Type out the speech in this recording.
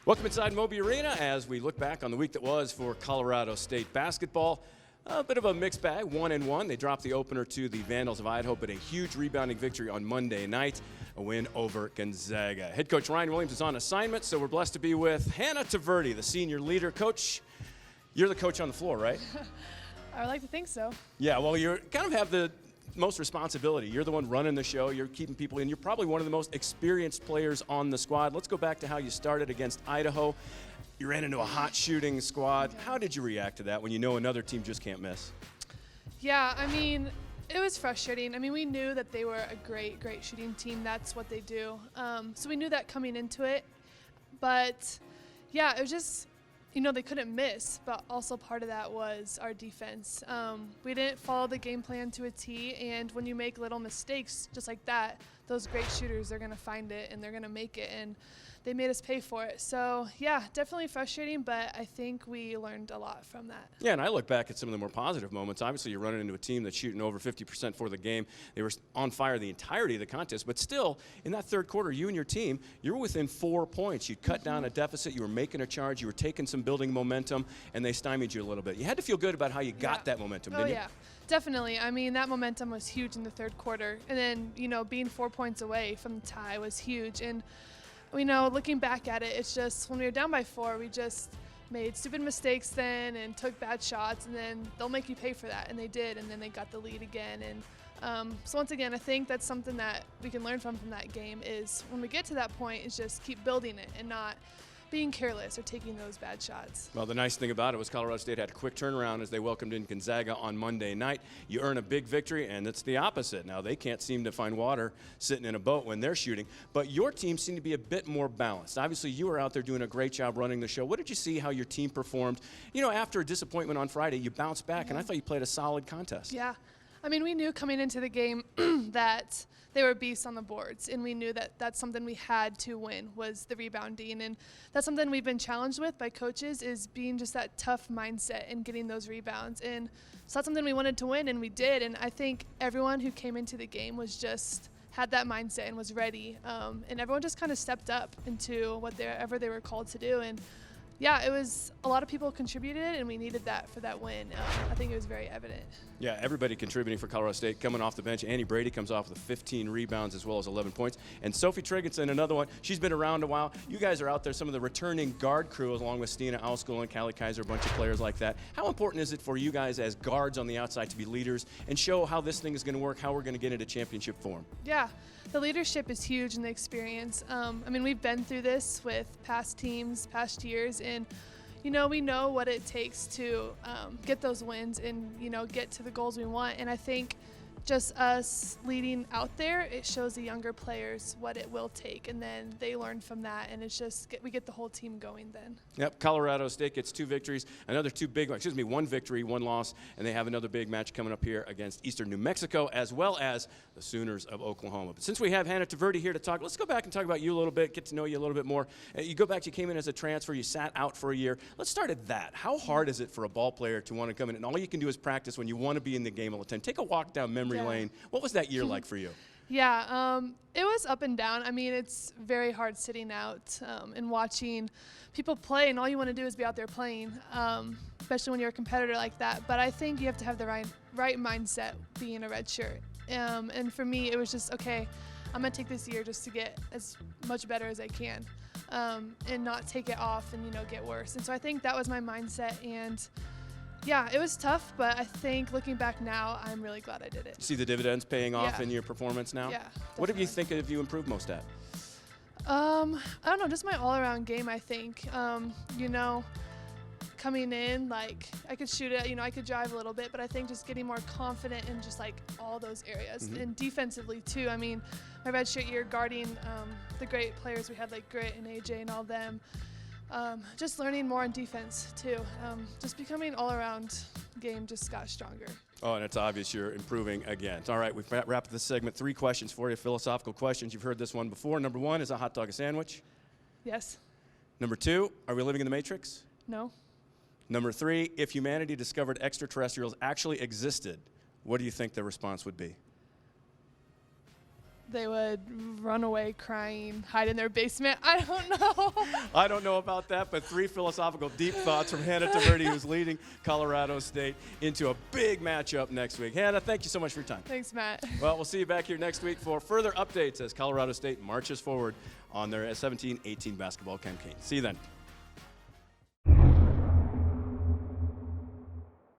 Welcome inside Moby Arena as we look back on the week that was for Colorado State basketball. A bit of a mixed bag, 1-1. They dropped the opener to the Vandals of Idaho, but a huge rebounding victory on Monday night, a win over Gonzaga. Head coach Ryan Williams is on assignment, so we're blessed to be with Hannah Taverdi, the senior leader. Coach, you're the coach on the floor, right? I would like to think so. Yeah, well, you kind of have the most responsibility. You're the one running the show. You're keeping people in. You're probably one of the most experienced players on the squad. Let's go back to how you started against Idaho. You ran into a hot shooting squad. How did you react to that when you know another team just can't miss? Yeah, I mean, it was frustrating. I mean, we knew that they were a great shooting team. That's what they do. So we knew that coming into it. But, yeah, it was just, you know, they couldn't miss, but also part of that was our defense. We didn't follow the game plan to a T, and when you make little mistakes just like that, those great shooters are going to find it and they're going to make it, and they made us pay for it. So, yeah, definitely frustrating, but I think we learned a lot from that. Yeah, and I look back at some of the more positive moments. Obviously, you're running into a team that's shooting over 50% for the game. They were on fire the entirety of the contest, but still, in that third quarter, you and your team, you were within 4 points. You cut down a deficit. You were making a charge. You were taking some building momentum, and they stymied you a little bit. You had to feel good about how you got that momentum, didn't you? Oh, yeah. Definitely. I mean, that momentum was huge in the third quarter. And then, you know, being 4 points away from the tie was huge. And, you know, looking back at it, it's just when we were down by 4, we just made stupid mistakes then and took bad shots. And then they'll make you pay for that. And they did. And then they got the lead again. And so once again, I think that's something that we can learn from that game is when we get to that point is just keep building it and not being careless or taking those bad shots. Well, the nice thing about it was Colorado State had a quick turnaround as they welcomed in Gonzaga on Monday night. You earn a big victory, and it's the opposite. Now, they can't seem to find water sitting in a boat when they're shooting, but your team seemed to be a bit more balanced. Obviously, you were out there doing a great job running the show. What did you see how your team performed? You know, after a disappointment on Friday, you bounced back, and I thought you played a solid contest. Yeah. I mean, we knew coming into the game that they were beasts on the boards, and we knew that that's something we had to win was the rebounding, and that's something we've been challenged with by coaches is being just that tough mindset and getting those rebounds, and so that's something we wanted to win, and we did, and I think everyone who came into the game was just had that mindset and was ready, and everyone just kind of stepped up into whatever they were called to do, and yeah, it was a lot of people contributed, and we needed that for that win. I think it was very evident. Yeah, everybody contributing for Colorado State. Coming off the bench, Annie Brady comes off with 15 rebounds as well as 11 points. And Sophie Tregensen, another one. She's been around a while. You guys are out there, some of the returning guard crew, along with Stina Auskell and Callie Kaiser, a bunch of players like that. How important is it for you guys as guards on the outside to be leaders and show how this thing is going to work, how we're going to get into championship form? Yeah, the leadership is huge in the experience. I mean, we've been through this with past teams, past years, and you know, we know what it takes to get those wins and, you know, get to the goals we want. And I think just us leading out there, it shows the younger players what it will take. And then they learn from that. And it's just, we get the whole team going then. Yep, Colorado State gets 2 victories, one victory, 1 loss. And they have another big match coming up here against Eastern New Mexico, as well as the Sooners of Oklahoma. But since we have Hannah Taverdi here to talk, let's go back and talk about you a little bit, get to know you a little bit more. You came in as a transfer, you sat out for a year. Let's start at that. How hard is it for a ball player to want to come in, and all you can do is practice when you want to be in the game all the time? Take a walk down memory lane. What was that year like for you? Yeah, it was up and down. I mean, it's very hard sitting out and watching people play, and all you want to do is be out there playing, especially when you're a competitor like that. But I think you have to have the right mindset being a red shirt. And for me, it was just, okay, I'm going to take this year just to get as much better as I can and not take it off and, you know, get worse. And so I think that was my mindset. And yeah, it was tough, but I think looking back now, I'm really glad I did it. See the dividends paying off in your performance now? Yeah, definitely. What have you think have you improved most at? I don't know, just my all-around game, I think. You know, coming in, like, I could shoot it, you know, I could drive a little bit, but I think just getting more confident in just, like, all those areas. And defensively, too. I mean, my redshirt year guarding the great players we had, like Grit and AJ and all them. Just learning more on defense, too. Just becoming all-around game just got stronger. Oh, and it's obvious you're improving again. All right, we've wrapped this segment. 3 questions for you, philosophical questions. You've heard this one before. Number 1, is a hot dog a sandwich? Yes. Number 2, are we living in the Matrix? No. Number 3, if humanity discovered extraterrestrials actually existed, what do you think the response would be? they would run away crying, hide in their basement. I don't know. I don't know about that, but 3 philosophical deep thoughts from Hannah Taverdi, who's leading Colorado State into a big matchup next week. Hannah, thank you so much for your time. Thanks, Matt. Well, we'll see you back here next week for further updates as Colorado State marches forward on their 17-18 basketball campaign. See you then.